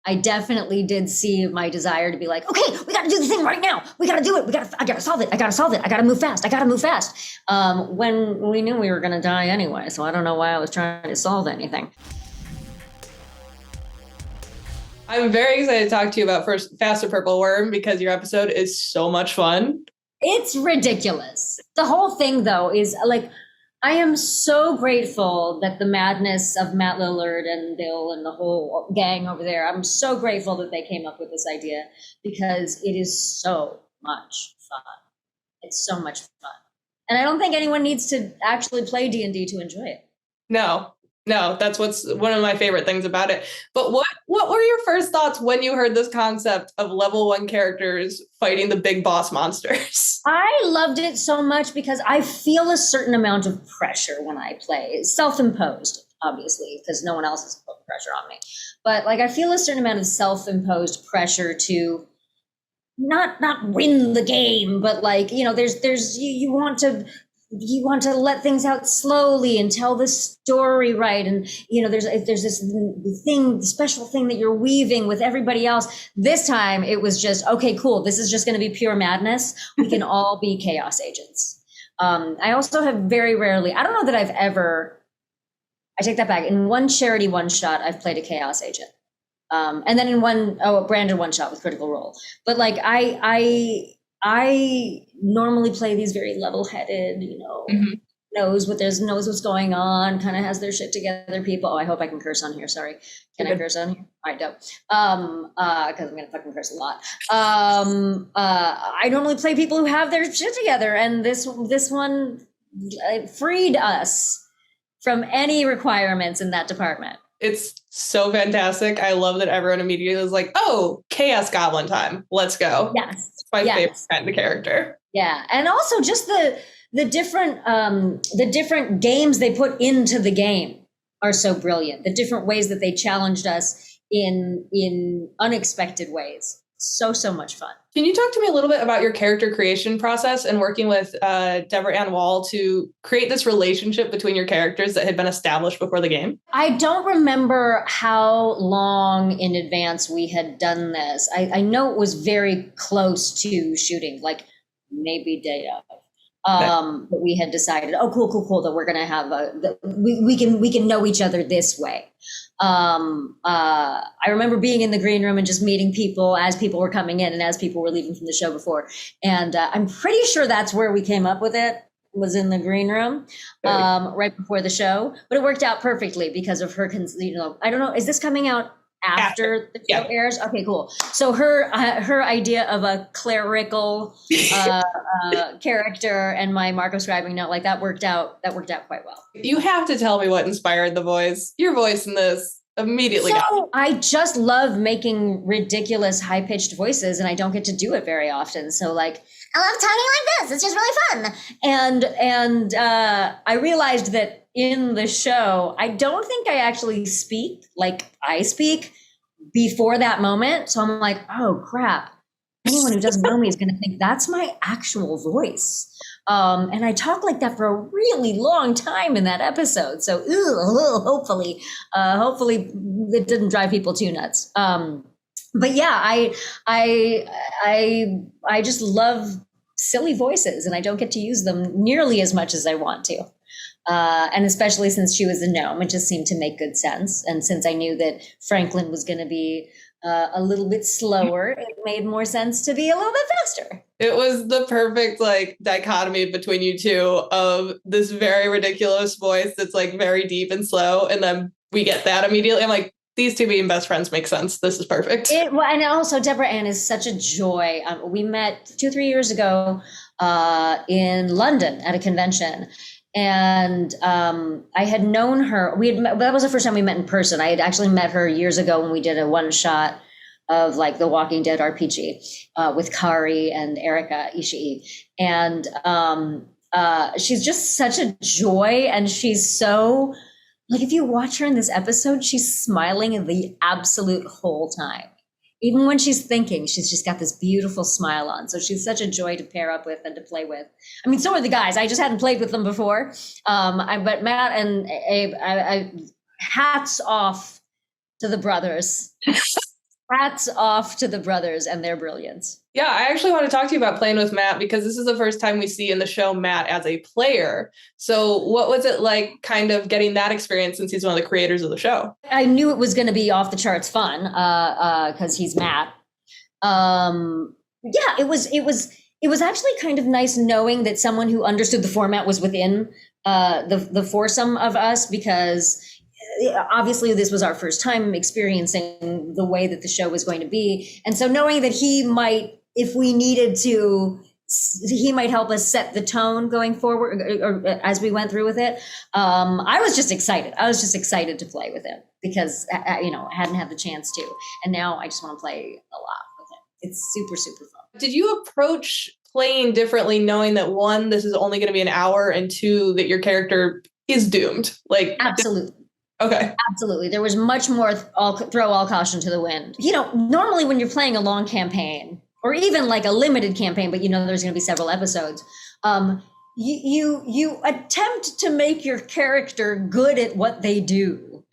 I definitely did see my desire to be like, okay, we got to do the thing right now. We got to do it. I got to solve it. I got to solve it. I got to move fast. I got to move fast. When we knew we were going to die anyway. So I don't know why I was trying to solve anything. I'm very excited to talk to you about first Faster Purple Worm because your episode is so much fun. It's ridiculous. The whole thing, though, is like, I am so grateful that the madness of Matt Lillard and Bill and the whole gang over there, I'm so grateful that they came up with this idea because it is so much fun. It's so much fun. And I don't think anyone needs to actually play D&D to enjoy it. No, that's what's one of my favorite things about it. But what were your first thoughts when you heard this concept of level 1 characters fighting the big boss monsters? I loved it so much because I feel a certain amount of pressure when I play, self-imposed, obviously, because no one else has put pressure on me. But like, I feel a certain amount of self-imposed pressure to not win the game, but like, there's you want to let things out slowly and tell the story right. And, there's this thing, special thing that you're weaving with everybody else. This time it was just, okay, cool. This is just going to be pure madness. We can all be chaos agents. I also have very rarely, I don't know that I take that back. In one charity one shot, I've played a chaos agent. And then in a branded one shot with Critical Role. But like, I normally play these very level-headed, knows what's going on, kind of has their shit together people. Oh, I hope I can curse on here. Sorry. Can I curse on here? I don't. Because I'm going to fucking curse a lot. I normally play people who have their shit together. And this one freed us from any requirements in that department. It's so fantastic. I love that everyone immediately was like, oh, Chaos Goblin time. Let's go. Yes. It's my favorite kind of character. Yeah. And also just the different games they put into the game are so brilliant. The different ways that they challenged us in unexpected ways. So much fun. Can you talk to me a little bit about your character creation process and working with Deborah Ann Woll to create this relationship between your characters that had been established before the game? I don't remember how long in advance we had done this. I know it was very close to shooting, like maybe day of. But we had decided, oh, cool, that we're going to have we can know each other this way. I remember being in the green room and just meeting people as people were coming in and as people were leaving from the show before. And I'm pretty sure that's where we came up with it, was in the green room, right before the show. But it worked out perfectly because of her, I don't know, is this coming out after the show airs? Okay, cool. So her idea of a clerical character and my Marco scribing note, like that worked out quite well. You have to tell me what inspired the voice. Your voice in this immediately got me. I just love making ridiculous high-pitched voices, and I don't get to do it very often. So like, I love talking like this. It's just really fun. And I realized that in the show, I don't think I actually speak like I speak before that moment. So I'm like, oh crap. Anyone who doesn't know me is going to think that's my actual voice. And I talk like that for a really long time in that episode. So hopefully it didn't drive people too nuts. But yeah, I just love silly voices, and I don't get to use them nearly as much as I want to. And especially since she was a gnome, it just seemed to make good sense. And since I knew that Franklin was going to be a little bit slower, it made more sense to be a little bit faster. It was the perfect like dichotomy between you two of this very ridiculous voice that's like very deep and slow. And then we get that immediately. I'm like, these two being best friends makes sense. This is perfect. And also Deborah Ann is such a joy. We met 2-3 years ago in London at a convention. And I had known her. That was the first time we met in person. I had actually met her years ago when we did a one shot of like the Walking Dead RPG with Kari and Erika Ishii. And she's just such a joy. And she's so, like, if you watch her in this episode, she's smiling the absolute whole time. Even when she's thinking, she's just got this beautiful smile on. So she's such a joy to pair up with and to play with. I mean, so are the guys. I just hadn't played with them before. But Matt and Abe, hats off to the brothers. Hats off to the brothers and their brilliance. Yeah, I actually want to talk to you about playing with Matt, because this is the first time we see in the show Matt as a player. So what was it like kind of getting that experience, since he's one of the creators of the show? I knew it was going to be off the charts fun because he's Matt. Yeah, it was actually kind of nice knowing that someone who understood the format was within the foursome of us, because obviously this was our first time experiencing the way that the show was going to be. And so knowing that he might, if we needed to, he might help us set the tone going forward, or as we went through with it. I was just excited. I was just excited to play with him because, I hadn't had the chance to. And now I just want to play a lot with him. It's super, super fun. Did you approach playing differently, knowing that one, this is only going to be an hour, and two, that your character is doomed? Like, absolutely. Okay. Absolutely. There was much more throw all caution to the wind. Normally when you're playing a long campaign, or even like a limited campaign, but there's going to be several episodes, you attempt to make your character good at what they do.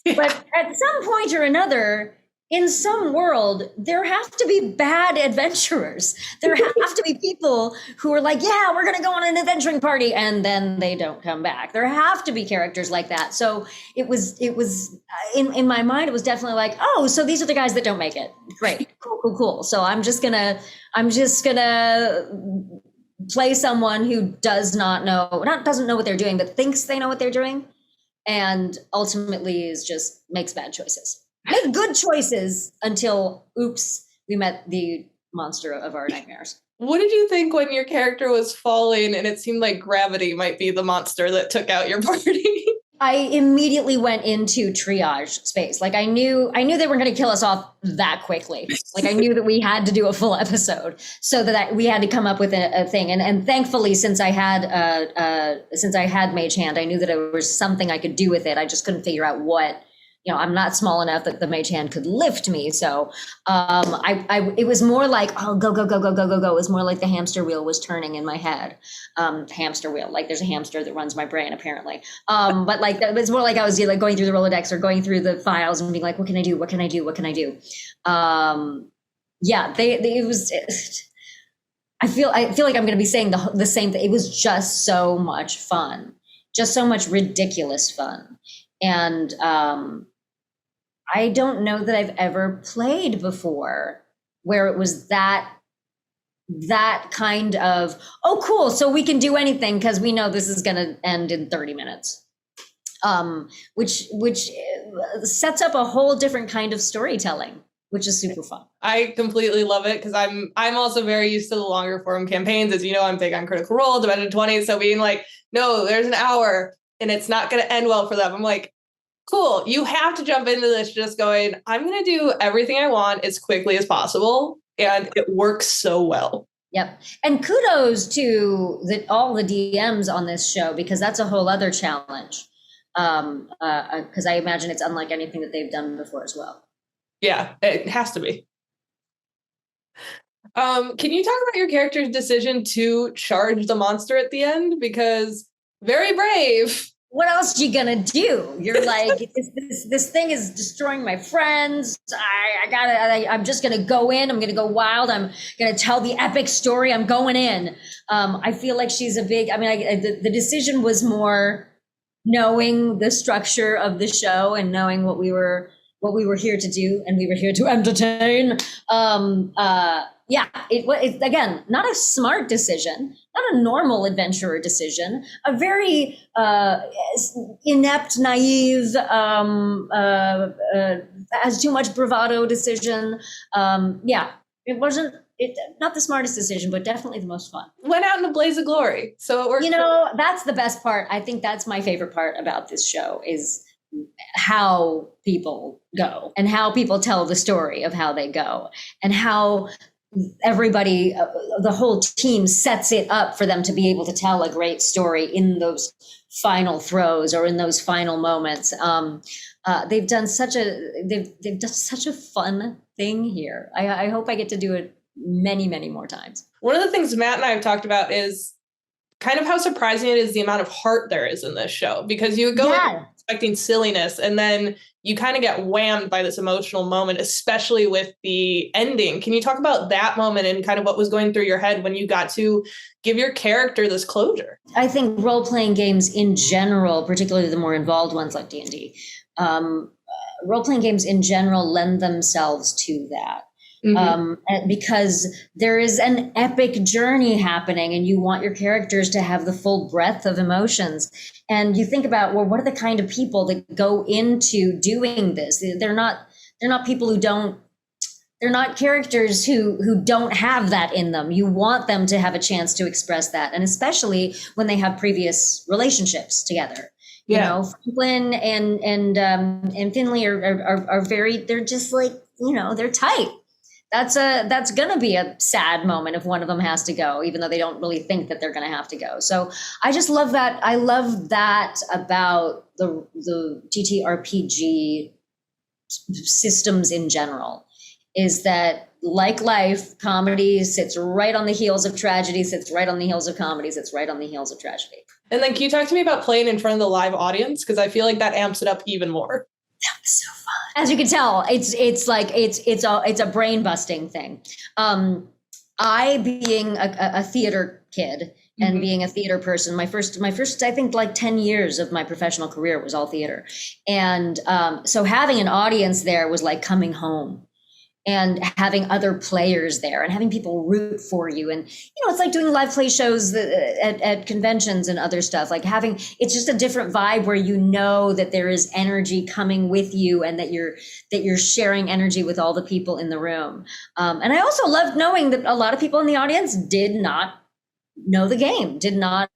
But at some point or another, in some world, there have to be bad adventurers. There have to be people who are like, yeah, we're going to go on an adventuring party, and then they don't come back. There have to be characters like that. So it was in my mind, it was definitely like, oh, so these are the guys that don't make it. Great, cool. So I'm just gonna play someone who doesn't know what they're doing, but thinks they know what they're doing, and ultimately makes bad choices. Make good choices until, oops, we met the monster of our nightmares. What did you think when your character was falling and it seemed like gravity might be the monster that took out your party? I immediately went into triage space. Like I knew they were going to kill us off that quickly. Like I knew that we had to do a full episode, so that we had to come up with a thing. And thankfully, since I had Mage Hand, I knew that there was something I could do with it. I just couldn't figure out what. I'm not small enough that the Mage Hand could lift me. So it was more like, oh, go. It was more like the hamster wheel was turning in my head. Hamster wheel, like there's a hamster that runs my brain apparently. But like, it was more like I was like going through the Rolodex or going through the files and being like, what can I do? Yeah, it was, I feel like I'm going to be saying the same thing. It was just so much fun, just so much ridiculous fun. And, I don't know that I've ever played before where it was that kind of, oh, cool. So we can do anything because we know this is going to end in 30 minutes. Which sets up a whole different kind of storytelling, which is super fun. I completely love it because I'm also very used to the longer form campaigns. As you know, I'm big on Critical Role, Dimension 20. So being like, no, there's an hour and it's not going to end well for them. I'm like, cool. You have to jump into this just going, I'm going to do everything I want as quickly as possible. And it works so well. Yep. And kudos to all the DMs on this show, because that's a whole other challenge. Because I imagine it's unlike anything that they've done before as well. Yeah, it has to be. Can you talk about your character's decision to charge the monster at the end? Because very brave. What else are you gonna do? You're like, this thing is destroying my friends. I'm just gonna go in. I'm gonna go wild. I'm gonna tell the epic story. I'm going in. I feel like she's the decision was more knowing the structure of the show and knowing what we were here to do, and we were here to entertain. It's again, not a smart decision, not a normal adventurer decision, a very inept, naive, has too much bravado decision. It wasn't not the smartest decision, but definitely the most fun. Went out in a blaze of glory, so it worked. That's the best part. I think that's my favorite part about this show is how people go and how people tell the story of how they go and how everybody, the whole team sets it up for them to be able to tell a great story in those final throws or in those final moments. They've done such a fun thing here. I hope I get to do it many, many more times. One of the things Matt and I have talked about is kind of how surprising it is the amount of heart there is in this show, because you go expecting silliness, and then you kind of get whammed by this emotional moment, especially with the ending. Can you talk about that moment and kind of what was going through your head when you got to give your character this closure? I think role-playing games in general, particularly the more involved ones like D&D, role-playing games in general lend themselves to that. Because there is an epic journey happening and you want your characters to have the full breadth of emotions. And you think about, well, what are the kind of people that go into doing this? They're not people who don't, they're not characters who don't have that in them. You want them to have a chance to express that. And especially when they have previous relationships together. You know, Franklin and Finley are very, they're just like, they're tight. That's going to be a sad moment if one of them has to go, even though they don't really think that they're going to have to go. So I just love that. I love that about the TTRPG systems in general, is that like life, comedy sits right on the heels of tragedy, sits right on the heels of comedy, sits right on the heels of tragedy. And then can you talk to me about playing in front of the live audience? Because I feel like that amps it up even more. That was so fun. As you can tell, it's a brain busting thing. I being a theater kid and being a theater person, my first I think like 10 years of my professional career was all theater, and so having an audience there was like coming home. And having other players there and having people root for you. And, it's like doing live play shows at conventions and other stuff, like it's just a different vibe where that there is energy coming with you and that you're sharing energy with all the people in the room. And I also loved knowing that a lot of people in the audience did not know the game, did not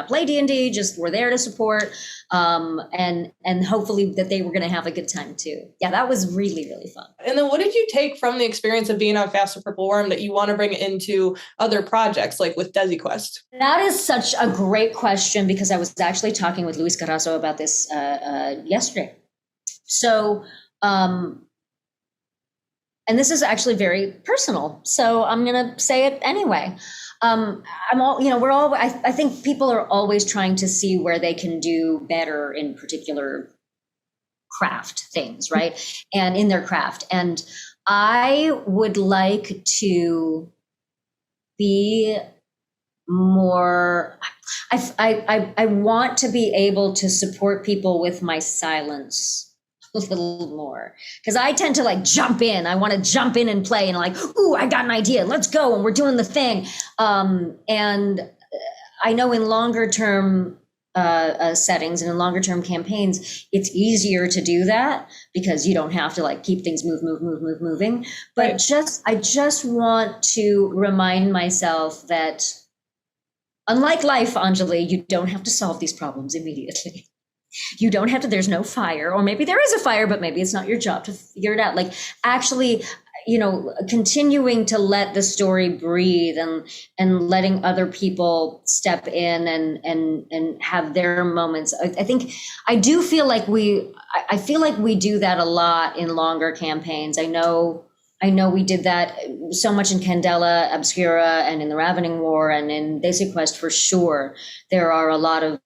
play D&D, just were there to support, and hopefully that they were going to have a good time too. Yeah, that was really, really fun. And then what did you take from the experience of being on Faster Purple Worm that you want to bring into other projects, like with DesiQuest? That is such a great question, because I was actually talking with Luis Carasso about this yesterday. So, and this is actually very personal, so I'm going to say it anyway. I think people are always trying to see where they can do better in particular craft things, right? And in their craft. And I would like to be more, I want to be able to support people with my silence a little more, because I tend to like jump in. I want to jump in and play and like, ooh, I got an idea. Let's go. And we're doing the thing. And I know in longer term settings and in longer term campaigns, it's easier to do that because you don't have to like keep things moving. But Right. I just want to remind myself that unlike life, Anjali, you don't have to solve these problems immediately. You don't have to, there's no fire, or maybe there is a fire, but maybe it's not your job to figure it out. Like actually, continuing to let the story breathe and letting other people step in and have their moments. I think I do feel like I feel like we do that a lot in longer campaigns. I know we did that so much in Candela Obscura and in the Ravening War and in Basic Quest for sure. There are a lot of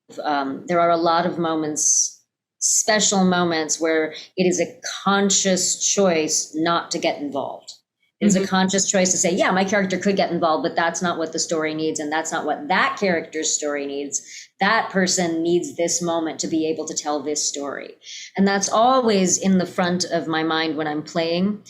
moments, special moments, where it is a conscious choice not to get involved. It is a conscious choice to say, yeah, my character could get involved, but that's not what the story needs, and that's not what that character's story needs. That person needs this moment to be able to tell this story. And that's always in the front of my mind when I'm playing.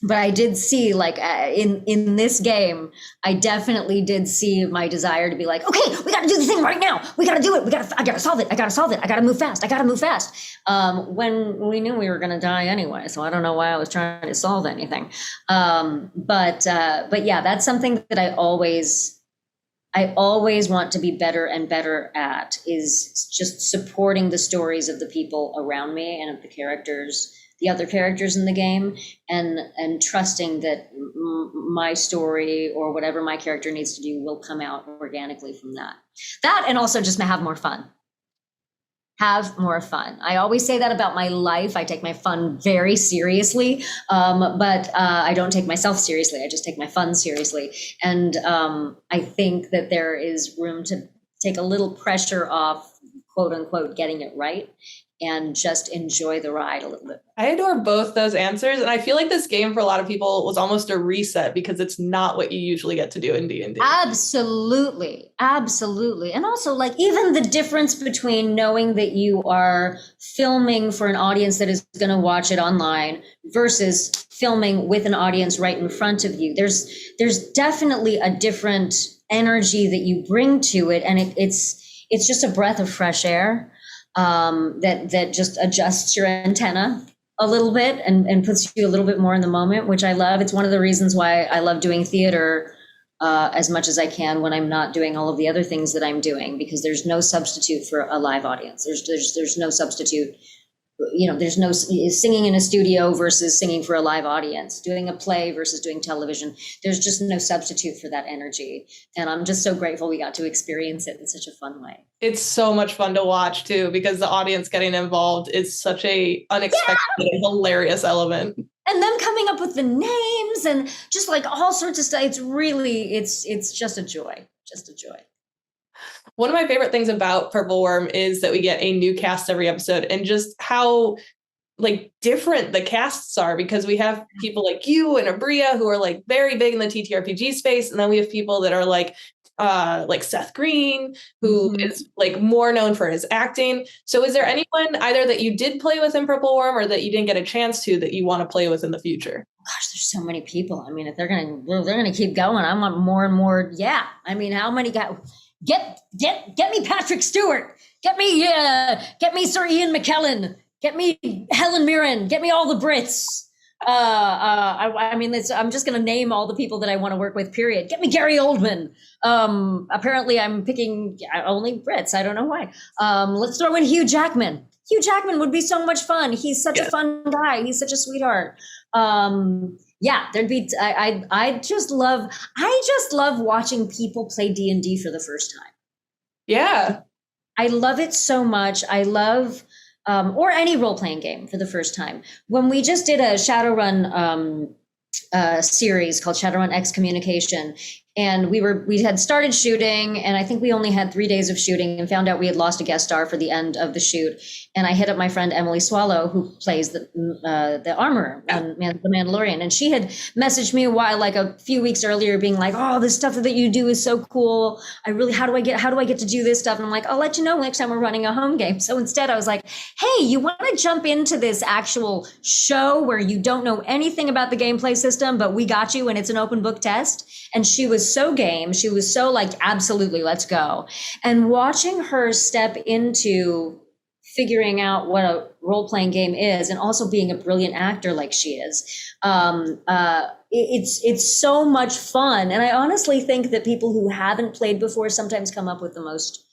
But I did see, like, in this game, I definitely did see my desire to be like, okay, we got to do the thing right now. We got to do it. I got to solve it. I got to move fast. When we knew we were going to die anyway. So I don't know why I was trying to solve anything. But yeah, that's something that I always want to be better and better at, is just supporting the stories of the people around me and of the other characters in the game, and trusting that my story or whatever my character needs to do will come out organically from that. And also just have more fun. Have more fun. I always say that about my life. I take my fun very seriously, but I don't take myself seriously. I just take my fun seriously. And I think that there is room to take a little pressure off quote unquote getting it right, and just enjoy the ride a little bit. I adore both those answers. And I feel like this game for a lot of people was almost a reset because it's not what you usually get to do in D&D. Absolutely. Absolutely. And also, like, even the difference between knowing that you are filming for an audience that is going to watch it online versus filming with an audience right in front of you. There's definitely a different energy that you bring to it. And it's just a breath of fresh air. That just adjusts your antenna a little bit and puts you a little bit more in the moment, which I love. It's one of the reasons why I love doing theater as much as I can when I'm not doing all of the other things that I'm doing, because there's no substitute for a live audience. There's no substitute. There's no singing in a studio versus singing for a live audience, doing a play versus doing television. There's just no substitute for that energy. And I'm just so grateful we got to experience it in such a fun way. It's so much fun to watch too, because the audience getting involved is such a unexpected and hilarious element. And them coming up with the names and just like all sorts of stuff. It's really, it's just a joy, just a joy. One of my favorite things about Purple Worm is that we get a new cast every episode, and just how like different the casts are, because we have people like you and Abria who are like very big in the TTRPG space. And then we have people that are like Seth Green, who is like more known for his acting. So is there anyone either that you did play with in Purple Worm or that you didn't get a chance to that you want to play with in the future? Gosh, there's so many people. I mean, if they're gonna keep going, I want more and more. Yeah. I mean, how many guys? Get me Patrick Stewart. Get me Sir Ian McKellen. Get me Helen Mirren. Get me all the Brits. I mean, I'm just going to name all the people that I want to work with, period. Get me Gary Oldman. Apparently I'm picking only Brits. I don't know why. Let's throw in Hugh Jackman. Hugh Jackman would be so much fun. He's such a fun guy. He's such a sweetheart. Yeah, there'd be, I just love watching people play D&D for the first time. Yeah. I love it so much. I love, or any role-playing game for the first time. When we just did a Shadowrun series called Shadowrun Excommunication, and we had started shooting, and I think we only had 3 days of shooting, and found out we had lost a guest star for the end of the shoot. And I hit up my friend Emily Swallow, who plays the armorer on The Mandalorian, and she had messaged me a few weeks earlier, being like, "Oh, this stuff that you do is so cool. How do I get to do this stuff?" And I'm like, "I'll let you know next time we're running a home game." So instead, I was like, "Hey, you want to jump into this actual show where you don't know anything about the gameplay system, but we got you, and it's an open book test?" And she was so game. She was so like, absolutely, let's go. And watching her step into figuring out what a role-playing game is, and also being a brilliant actor like she is, it's so much fun. And I honestly think that people who haven't played before sometimes come up with the most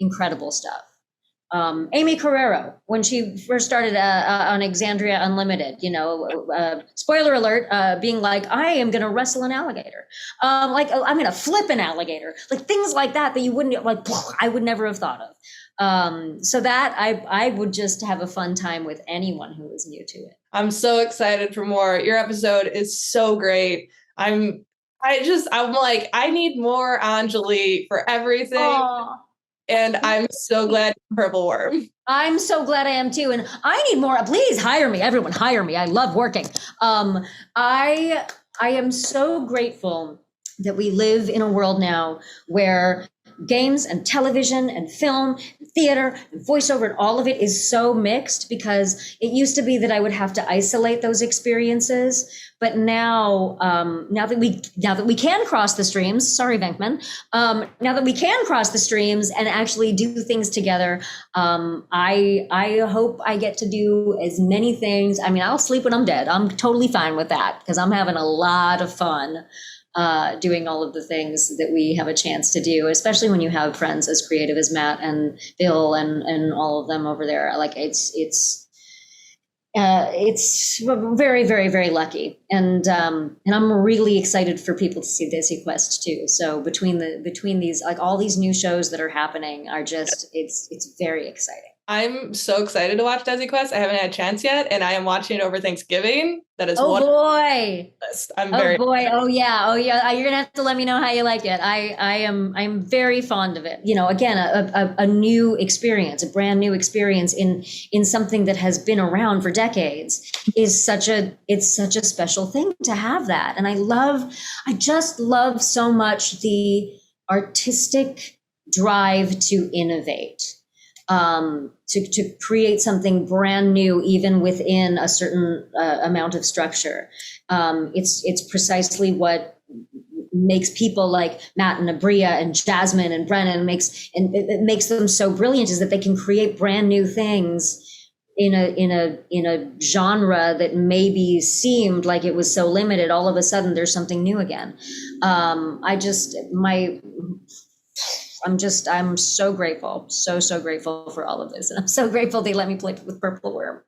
incredible stuff. Amy Carrero, when she first started on Exandria Unlimited, spoiler alert, being like, "I am going to wrestle an alligator. I'm going to flip an alligator," like things like that you wouldn't, like, I would never have thought of. So that I would just have a fun time with anyone who is new to it. I'm so excited for more. Your episode is so great. I'm like, I need more Anjali for everything. Aww. And I'm so glad Purple Worm. I'm so glad I am too. And I need more. Please hire me. Everyone hire me. I love working. I am so grateful that we live in a world now where games and television and film and theater and voiceover and all of it is so mixed, because it used to be that I would have to isolate those experiences. But now, now that we can cross the streams, sorry, Venkman, now that we can cross the streams and actually do things together, I hope I get to do as many things. I mean, I'll sleep when I'm dead. I'm totally fine with that, because I'm having a lot of fun doing all of the things that we have a chance to do, especially when you have friends as creative as Matt and Bill and all of them over there. Like it's very, very, very lucky. And I'm really excited for people to see Desi Quest too. So between these, like all these new shows that are happening are just, it's very exciting. I'm so excited to watch Desi Quest. I haven't had a chance yet, and I am watching it over Thanksgiving. That is Oh boy. I'm Oh very boy. Oh yeah. Oh yeah. You're gonna have to let me know how you like it. I'm very fond of it. You know, again, a new experience, a brand new experience in something that has been around for decades is it's such a special thing to have that. And I just love so much the artistic drive to innovate, to create something brand new, even within a certain amount of structure. It's precisely what makes people like Matt and Abria and Jasmine and Brennan it makes them so brilliant, is that they can create brand new things in a genre that maybe seemed like it was so limited. All of a sudden, there's something new again. I'm so grateful, so grateful for all of this. And I'm so grateful they let me play with Purple Worm.